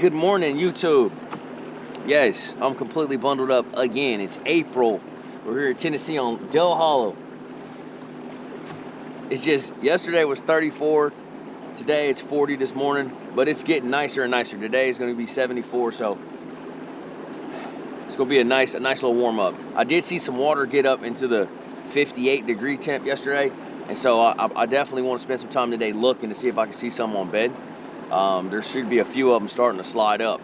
Good morning, YouTube. Yes, I'm completely bundled up again. It's April. We're here in Tennessee on Del Hollow. It's just, yesterday was 34. Today it's 40 this morning, but it's getting nicer and nicer. Today is going to be 74, so it's going to be a nice little warm up. I did see some water get up into the 58 degree temp yesterday, and so I definitely want to spend some time today looking to see if I can see some on bed. There should be a few of them starting to slide up.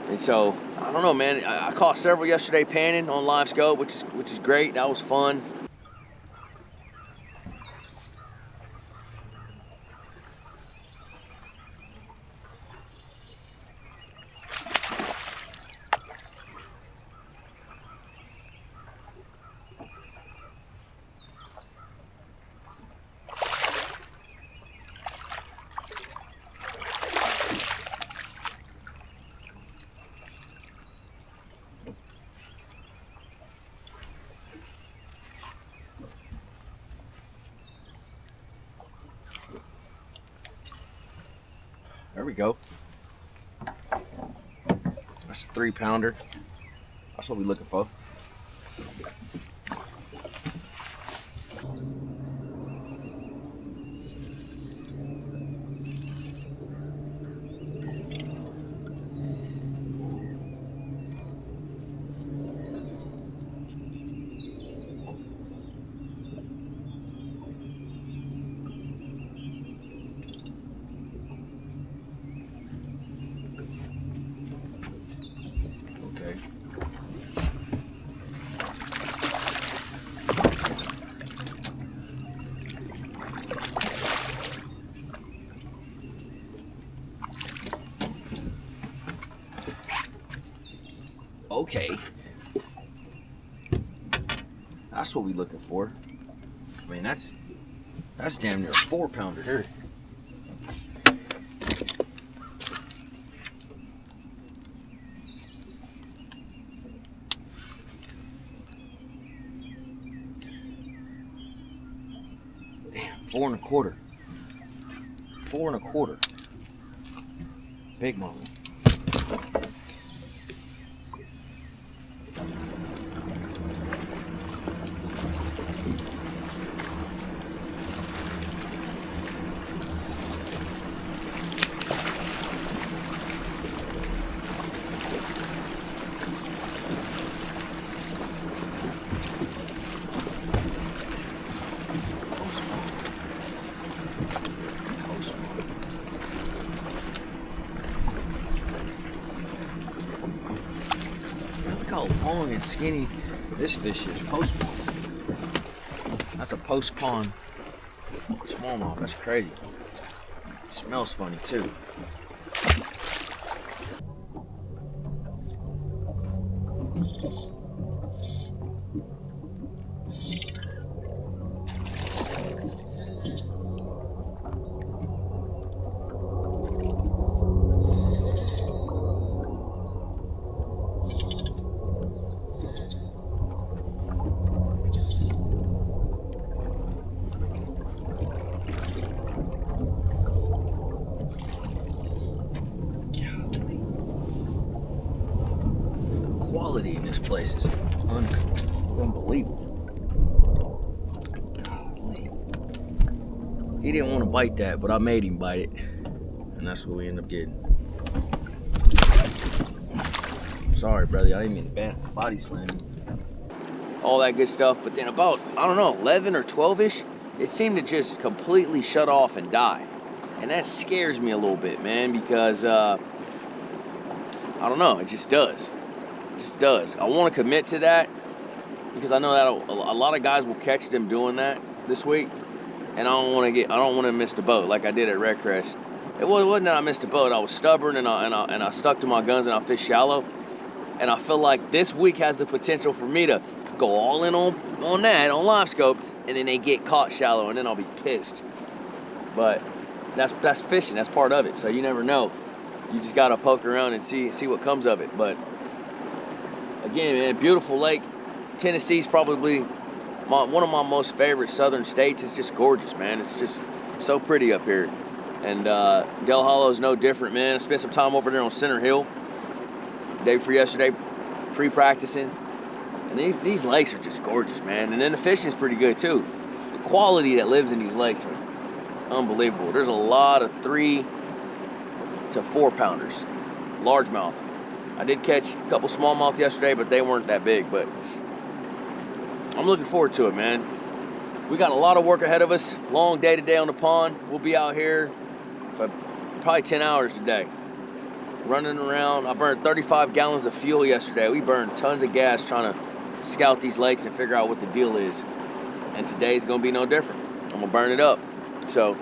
And so, I don't know, man. I caught several yesterday panning on live scope, which is great. That was fun. There we go. That's a 3-pounder. That's what we're looking for. Okay, that's what we're looking for. I mean, that's damn near a 4-pounder here. Damn, 4 1/4. 4 1/4. Big mama. Look how long and skinny this fish is. Post spawn. That's a post spawn smallmouth. That's crazy. Smells funny too. Quality in this place is unbelievable. Golly. He didn't want to bite that, but I made him bite it, and that's what we end up getting. Sorry, brother, I didn't mean to body slam you. All that good stuff, but then about, I don't know, 11 or 12-ish, it seemed to just completely shut off and die. And that scares me a little bit, man, because, I don't know, it just does. Just does. I want to commit to that because I know that a lot of guys will catch them doing that this week, and I don't want to miss the boat like I did at Redcrest. It wasn't that I missed the boat. I was stubborn and I stuck to my guns and I fished shallow, and I feel like this week has the potential for me to go all in on that on live scope, and then they get caught shallow, and then I'll be pissed. But that's fishing. That's part of it. So you never know. You just gotta poke around and see what comes of it. But again, man, beautiful lake. Tennessee's probably one of my most favorite southern states. It's just gorgeous, man. It's just so pretty up here. And Del Hollow is no different, man. I spent some time over there on Center Hill day before yesterday, pre-practicing. And these lakes are just gorgeous, man. And then the fishing's pretty good too. The quality that lives in these lakes are unbelievable. There's a lot of 3 to 4 pounders, largemouth. I did catch a couple smallmouth yesterday, but they weren't that big. But I'm looking forward to it, man. We got a lot of work ahead of us. Long day today on the pond. We'll be out here for probably 10 hours today. Running around. I burned 35 gallons of fuel yesterday. We burned tons of gas trying to scout these lakes and figure out what the deal is. And today's gonna be no different. I'm gonna burn it up. So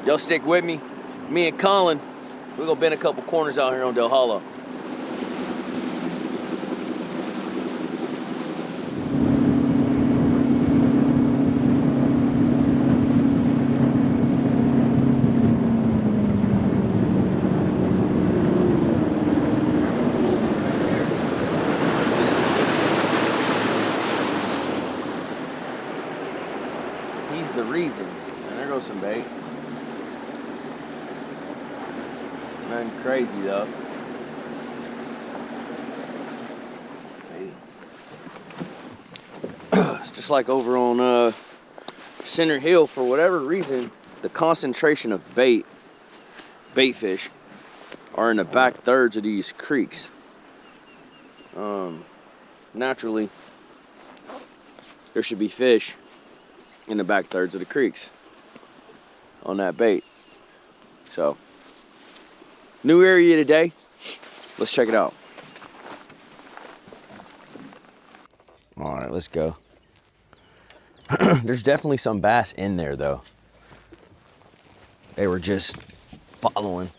y'all stick with me. Me and Colin, we're gonna bend a couple corners out here on Del Hollow. He's the reason. And there goes some bait. Nothing crazy though. It's just like over on Center Hill. For whatever reason, the concentration of bait fish are in the back thirds of these creeks. Naturally, there should be fish in the back thirds of the creeks on that bait. So, new area today. Let's check it out. All right, let's go. There's definitely some bass in there though. They were just following.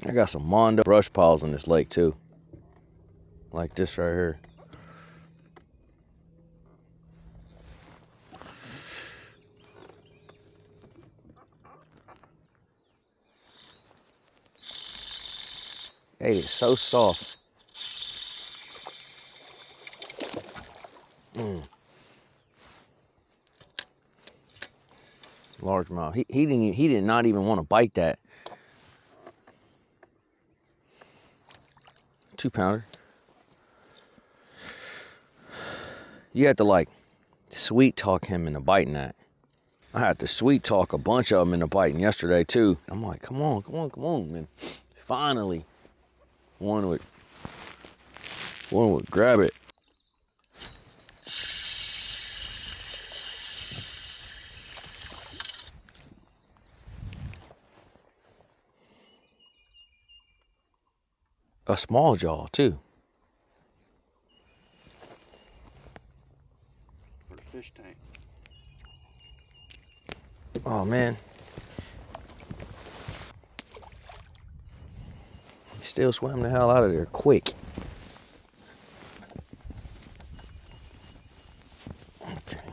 I got some mondo brush piles in this lake too. Like this right here. It is so soft. Largemouth. He did not even want to bite that. 2 pounder. You had to like sweet talk him into biting that. I had to sweet talk a bunch of them into biting yesterday too. I'm like, come on, man. Finally, one would grab it. A small jaw too. For the fish tank. Oh man. He still swam the hell out of there quick. Okay.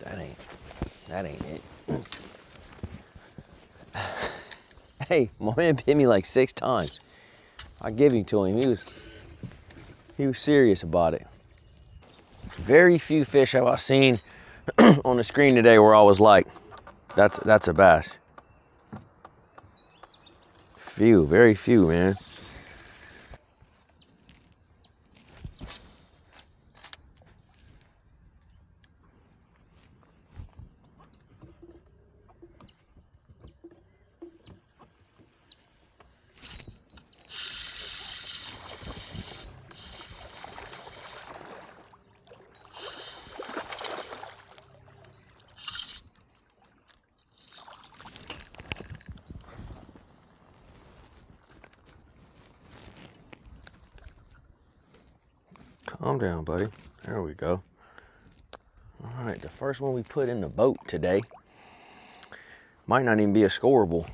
That ain't it. Hey, my man bit me like 6 times. I give him to him. He was serious about it. Very few fish have I seen on the screen today where I was like, that's a bass. Very few, man. Calm down, buddy. There we go. All right, the first one we put in the boat today might not even be a scoreable,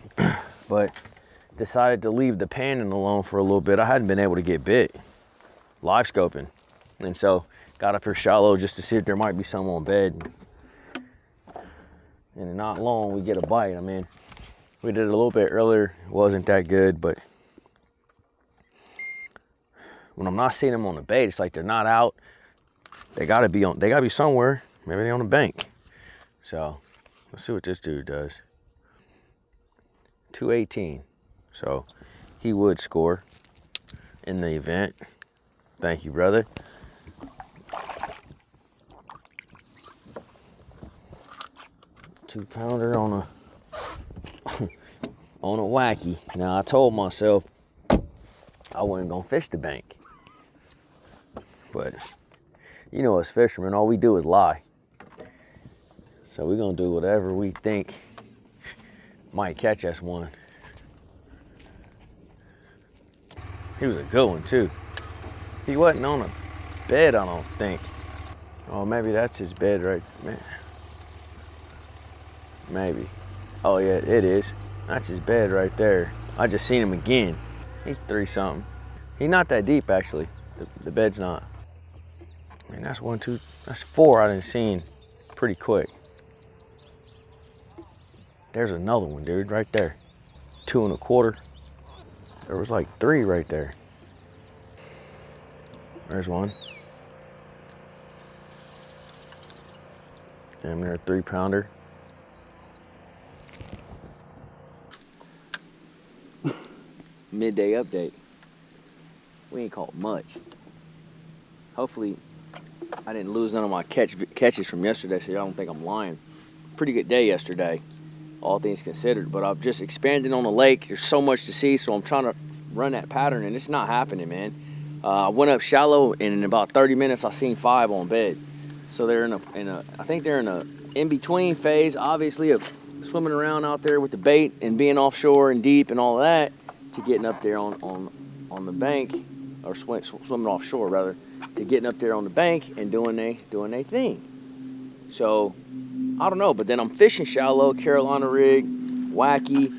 but decided to leave the panning alone for a little bit. I hadn't been able to get bit live scoping, and so got up here shallow just to see if there might be some on bed. And not long we get a bite. I mean, we did it a little bit earlier. It wasn't that good, but when I'm not seeing them on the bait, it's like they're not out. They gotta be somewhere. Maybe they're on the bank. So let's see what this dude does. 218. So he would score in the event. Thank you, brother. Two-pounder on a on a wacky. Now I told myself I wasn't gonna fish the bank, but you know, as fishermen, all we do is lie. So we're gonna do whatever we think might catch us one. He was a good one too. He wasn't on a bed, I don't think. Oh, maybe that's his bed right there. Maybe. Oh yeah, it is. That's his bed right there. I just seen him again. He's 3-something. He's not that deep actually. The bed's not. I mean, that's 1, 2, that's 4 I done seen pretty quick. There's another one, dude, right there. 2 1/4. There was like 3 right there. There's one. Damn near a 3-pounder. Midday update. We ain't caught much. Hopefully, I didn't lose none of my catches from yesterday, so y'all don't think I'm lying. Pretty good day yesterday, all things considered, but I've just expanded on the lake. There's so much to see, so I'm trying to run that pattern, and it's not happening, man. I went up shallow, and in about 30 minutes, I seen 5 on bed. So they're I think they're in a in-between phase, obviously, of swimming around out there with the bait and being offshore and deep and all that, to getting up there on the bank, or swimming offshore rather, to getting up there on the bank and doing they thing. So I don't know, but then I'm fishing shallow, Carolina rig, wacky,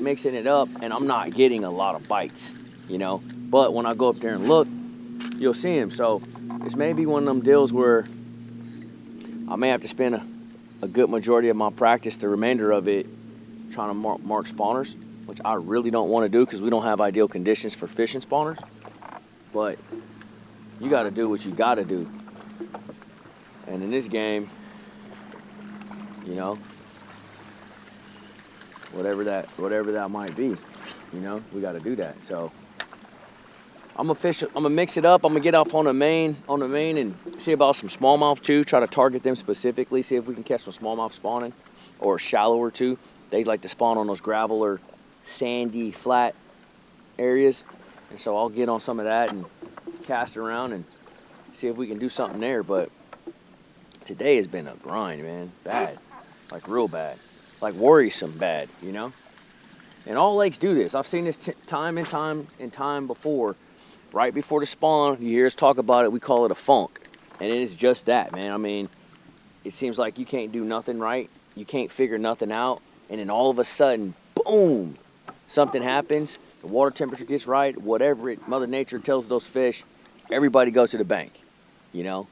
mixing it up, and I'm not getting a lot of bites, you know. But when I go up there and look, you'll see them. So it's maybe one of them deals where I may have to spend a good majority of my practice, the remainder of it, trying to mark spawners, which I really don't want to do because we don't have ideal conditions for fishing spawners. But you got to do what you got to do. And in this game, you know, whatever that might be, you know, we got to do that. So I'm gonna mix it up. I'm gonna get off on the main and see about some smallmouth too. Try to target them specifically. See if we can catch some smallmouth spawning, or shallower too. They like to spawn on those gravel or sandy, flat areas. And so I'll get on some of that and cast around and see if we can do something there. But today has been a grind, man. Bad, like real bad, like worrisome bad, you know. And all lakes do this. I've seen this time and time before. Right before the spawn, you hear us talk about it. We call it a funk, and it is just that, man. I mean, it seems like you can't do nothing right. You can't figure nothing out, and then all of a sudden, boom, something happens. The water temperature gets right. Whatever Mother Nature tells those fish, everybody goes to the bank, you know.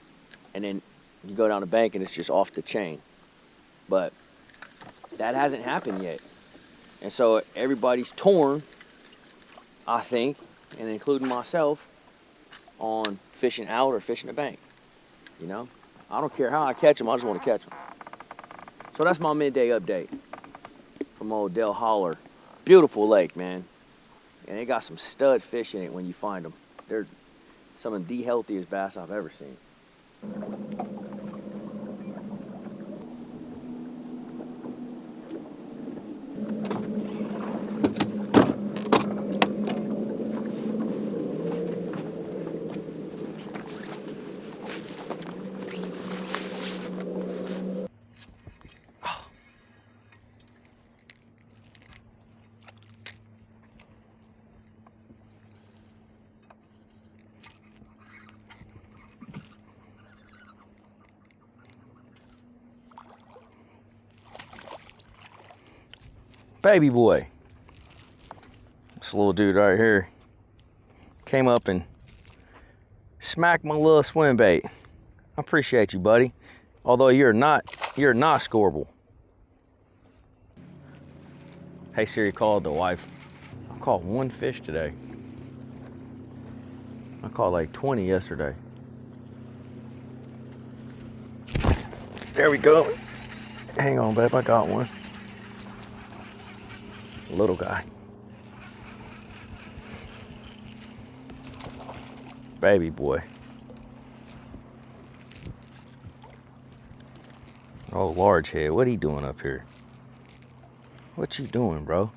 And then you go down the bank, and it's just off the chain. But that hasn't happened yet, and so everybody's torn, I think, and including myself, on fishing out or fishing the bank. You know, I don't care how I catch them, I just want to catch them. So that's my midday update from old Del Holler. Beautiful lake, man. And they got some stud fish in it when you find them. They're some of the healthiest bass I've ever seen. Baby boy. This little dude right here came up and smacked my little swim bait. I appreciate you, buddy. Although you're not scoreable. Hey Siri, called the wife. I caught one fish today. I caught like 20 yesterday. There we go. Hang on, babe, I got one. Little guy. Baby boy. Oh, large head. What he doing up here? What you doing, bro?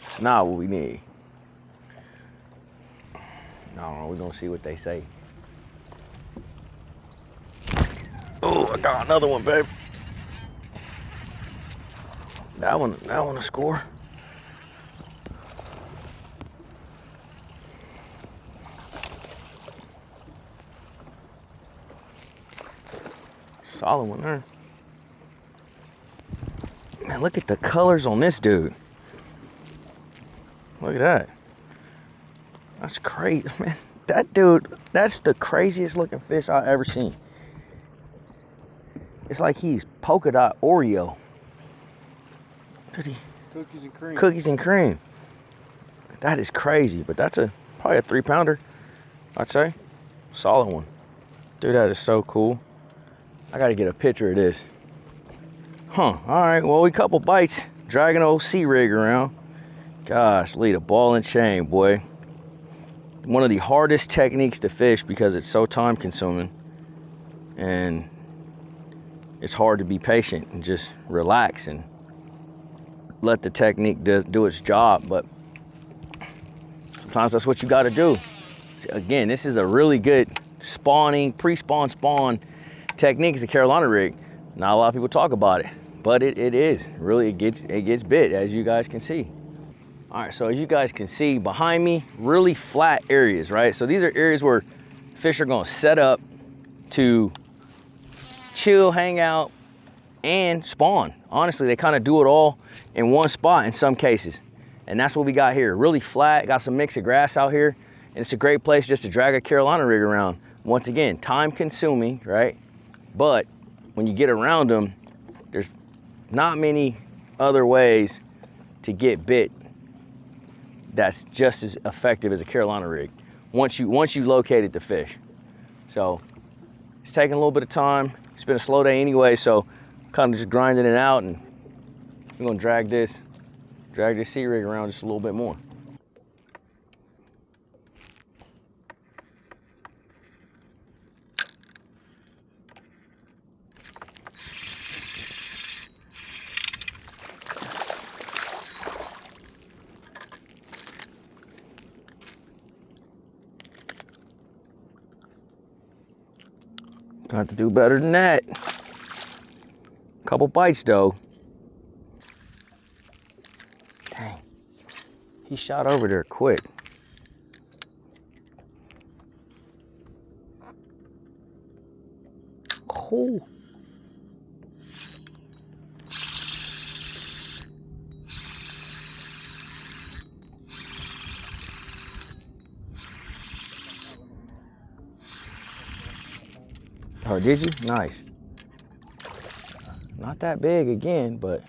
It's not what we need. No, we're gonna see what they say. Oh, I got another one, babe. That one a score. Solid one there. Man, look at the colors on this dude. Look at that. That's crazy, man. That dude, that's the craziest looking fish I've ever seen. It's like he's polka dot Oreo. Cookies and cream. Cookies and cream. That is crazy, but that's probably a 3-pounder, I'd say. Solid one. Dude, that is so cool. I gotta get a picture of this. Huh, all right, well, we couple bites, dragging old sea rig around. Gosh, lead a ball and chain, boy. One of the hardest techniques to fish because it's so time consuming. And it's hard to be patient and just relax and let the technique do its job, but sometimes that's what you gotta do. See, again, this is a really good spawning, pre-spawn spawn technique. It's a Carolina rig. Not a lot of people talk about it, but it is. Really, it gets bit, as you guys can see. All right, so as you guys can see behind me, really flat areas, right? So these are areas where fish are gonna set up to chill, hang out, and spawn. Honestly, they kind of do it all in one spot in some cases. And that's what we got here. Really flat, got some mix of grass out here. And it's a great place just to drag a Carolina rig around. Once again, time consuming, right? But when you get around them, there's not many other ways to get bit that's just as effective as a Carolina rig once you located the fish. So it's taking a little bit of time. It's been a slow day anyway, so kind of just grinding it out, and we're gonna drag this sea rig around just a little bit more. Got to do better than that. Couple bites though. Dang, he shot over there quick. Oh. Oh, did you? Nice. Not that big again, but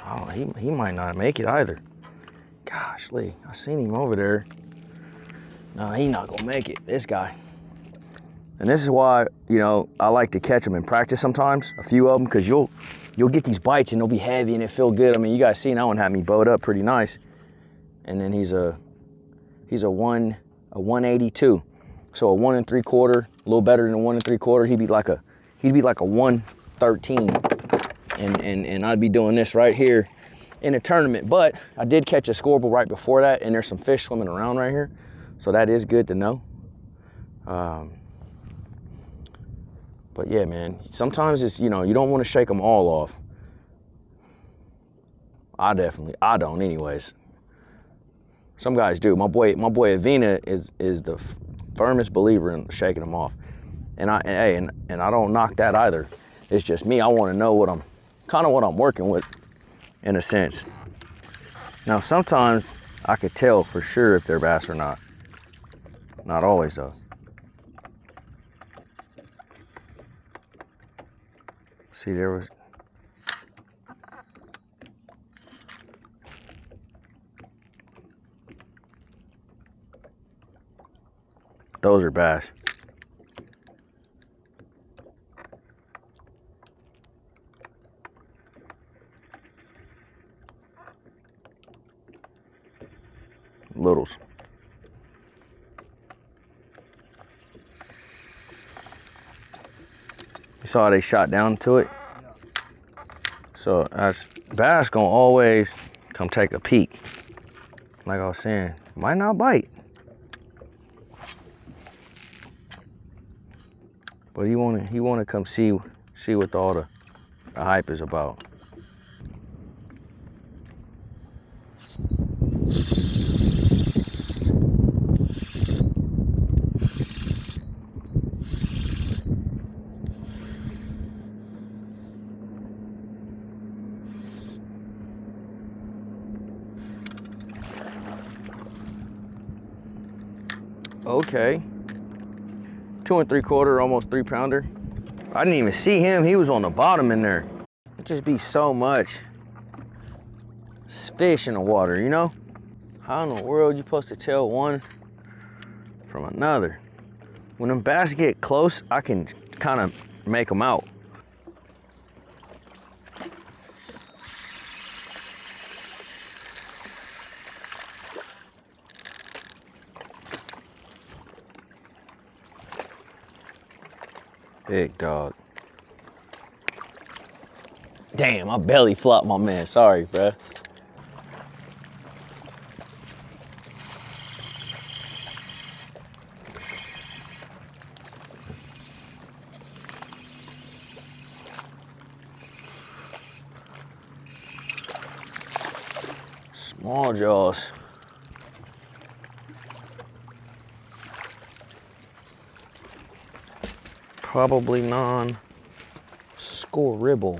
oh, he might not make it either. Gosh, Lee, I seen him over there. No, he not gonna make it, this guy. And this is why, you know, I like to catch them in practice sometimes, a few of them, because you'll get these bites and they'll be heavy and it feel good. I mean, you guys seen that one had me bowed up pretty nice. And then he's a 182. So a 1 3/4, a little better than a 1 3/4. He'd be like a 113. And I'd be doing this right here in a tournament. But I did catch a scoreable right before that, and there's some fish swimming around right here. So that is good to know. But yeah, man, sometimes it's, you know, you don't want to shake them all off. I don't anyways. Some guys do. My boy Avina is the firmest believer in shaking them off. And I don't knock that either. It's just me. I want to know what I'm working with, in a sense. Now sometimes I could tell for sure if they're bass or not. Not always though. See, there was Those are bass. Littles. You saw how they shot down to it? So that's bass gonna always come take a peek. Like I was saying, might not bite. But he wanna come see what all the hype is about. Okay. 2 3/4, almost 3-pounder. I didn't even see him. He was on the bottom in there. It just be so much fish in the water, you know? How in the world you supposed to tell one from another? When them bass get close, I can kind of make them out. Big dog. Damn, I belly flopped my man. Sorry, bruh. Small jaws. Probably non-scoreable.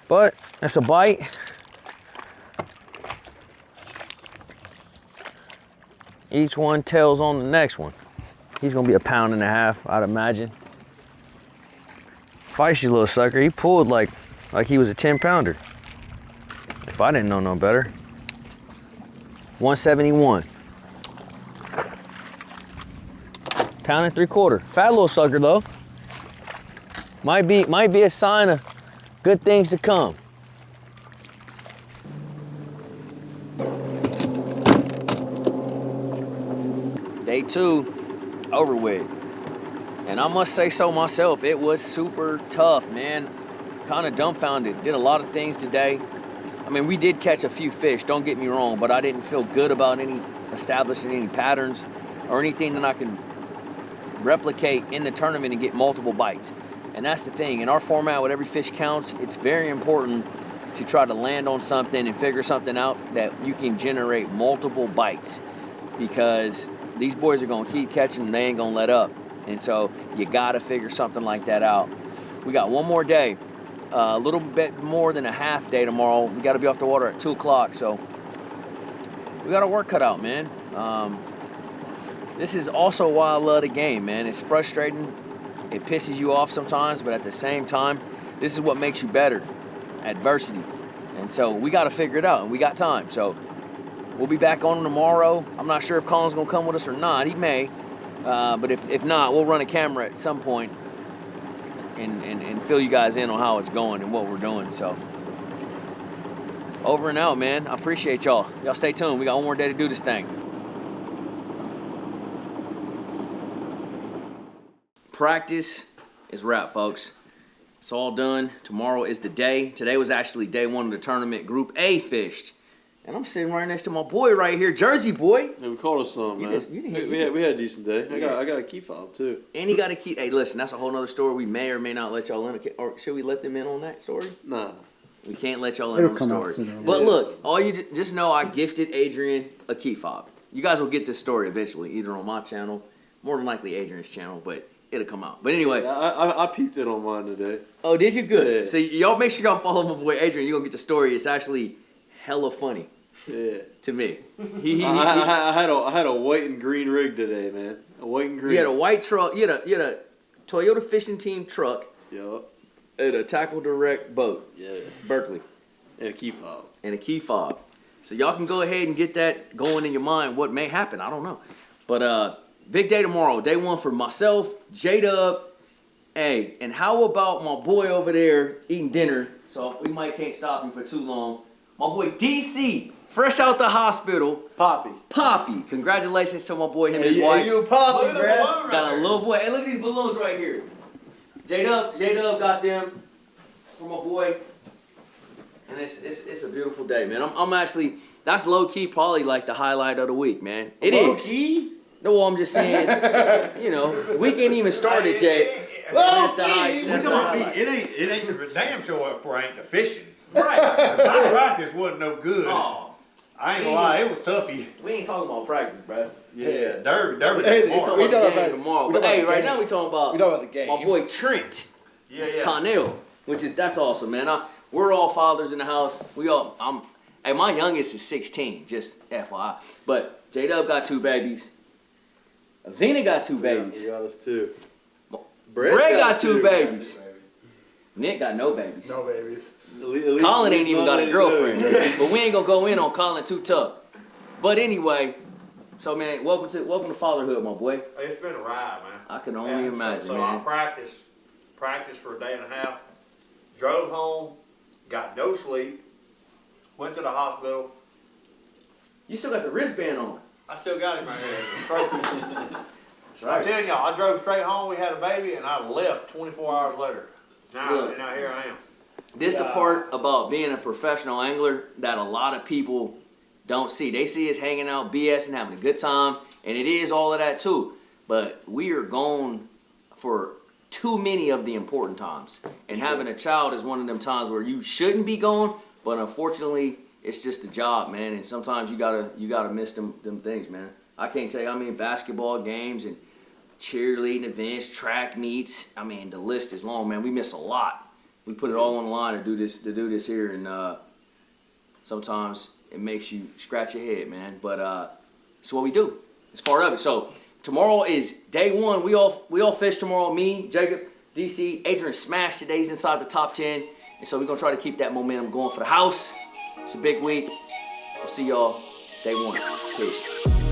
But that's a bite. Each one tells on the next one. He's gonna be 1.5 pounds, I'd imagine. Feisty little sucker. He pulled like he was a 10-pounder. If I didn't know no better. 171. 1 3/4. Fat little sucker though. Might be a sign of good things to come. Day 2 over with. And I must say so myself, it was super tough, man. Kind of dumbfounded. Did a lot of things today. I mean, we did catch a few fish, don't get me wrong, but I didn't feel good about establishing any patterns or anything that I can replicate in the tournament and get multiple bites. And that's the thing. In our format, with every fish counts, it's very important to try to land on something and figure something out that you can generate multiple bites, because these boys are going to keep catching and they ain't going to let up. And so you got to figure something like that out. We got one more day, a little bit more than a half day tomorrow. We got to be off the water at 2 o'clock. So we got our work cut out, man. This is also why I love the game, man. It's frustrating. It pisses you off sometimes, but at the same time, this is what makes you better. Adversity. And so we got to figure it out, and we got time. So we'll be back on tomorrow. I'm not sure if Colin's going to come with us or not. He may. But if not, we'll run a camera at some point and fill you guys in on how it's going and what we're doing. So over and out, man. I appreciate y'all. Y'all stay tuned. We got one more day to do this thing. Practice is wrapped, folks. It's all done. Tomorrow is the day. Today was actually day 1 of the tournament. Group A fished. And I'm sitting right next to my boy right here, Jersey boy. Yeah, we caught us some, man. We had a decent day. Yeah. I got a key fob, too. And he got a key. Hey, listen, that's a whole nother story. We may or may not let y'all in. Or should we let them in on that story? Nah. We can't let y'all in on the story. But look, all you just know, I gifted Adrian a key fob. You guys will get this story eventually, either on my channel, more than likely Adrian's channel, but it'll come out. But anyway. Yeah, I peeped it on mine today. Oh, did you? Good. Yeah. So y'all make sure y'all follow my boy Adrian. You're going to get the story. It's actually hella funny. Yeah. To me. I had a white and green rig today, man. A white and green. You had a white truck. You had a Toyota Fishing Team truck. Yup. And a Tackle Direct boat. Yeah. Berkeley. And a key fob. And a key fob. So y'all can go ahead and get that going in your mind. What may happen, I don't know. But big day tomorrow. Day one for myself, J-Dub. Hey, and how about my boy over there eating dinner? So we can't stop him for too long. My boy DC, fresh out the hospital. Poppy. Congratulations to my boy, him and his wife. You Poppy, Look at the balloon right Got a there. little boy. Hey, look at these balloons right here. J-Dub got them for my boy. And it's a beautiful day, man. I'm actually, that's low key probably like the highlight of the week, man. It is. Low key? No, I'm just saying, you know, the week ain't even started yet. That's the high. That's the highlight. It ain't for damn sure if I ain't the fishing. Right. My practice wasn't no good. Oh, I ain't gonna lie, it was toughy. we ain't talking about practice, bro. Yeah, Derby Hey, tomorrow. We We talking talking about the about- game tomorrow. we But talking hey, about right the now we talking about We talking about the game. my boy Trent Yeah. Connell, that's awesome, man. We're all fathers in the house. Hey, my youngest is 16, just FYI. But J-Dub got 2 babies. Avina got 2 babies. We got us 2. Brett got 2 babies. Nick got no babies. No babies. Colin ain't even got a girlfriend. But we ain't gonna go in on Colin too tough. But anyway, so man, welcome to fatherhood, my boy. It's been a ride, man. I can only imagine, so man. I practiced for a day and a half, drove home, got no sleep, went to the hospital. You still got the wristband on. I still got him right here. The trophy. That's I'm right. telling y'all, I drove straight home. We had a baby, and I left 24 hours later. Now here I am. This the part about being a professional angler that a lot of people don't see. They see us hanging out, BS, and having a good time, and it is all of that too. But we are gone for too many of the important times. And having a child is one of them times where you shouldn't be gone, but unfortunately, it's just a job, man. And sometimes you gotta miss them things, man. I can't tell you how many basketball games and cheerleading events, track meets. I mean, the list is long, man. We missed a lot. We put it all on the line to do this here, and sometimes it makes you scratch your head, man. But it's what we do. It's part of it. So tomorrow is day one. We all fish tomorrow. Me, Jacob, DC, Adrian Smash today. He's inside the top 10, and so we're gonna try to keep that momentum going for the house. It's a big week. We'll see y'all day one. Peace.